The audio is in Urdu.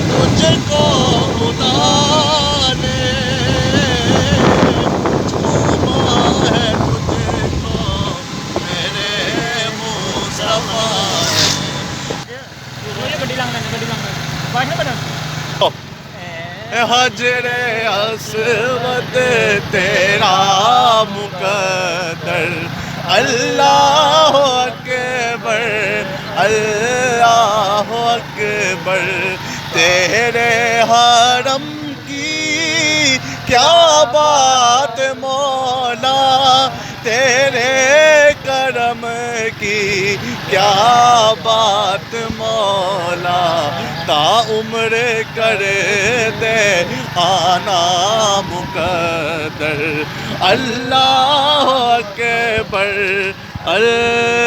تجھ کو خدا نے، چوما ہے تجھ کو میرے مصطفیٰ نے۔ حجر اسود تیرا مقدر، اللہ اکبر اللہ اکبر، تیرے حرم کی کیا بات مولا، تیرے کرم کی کیا بات مولا، تا عمر کر دے آنا مقدر، اللہ اکبر اللہ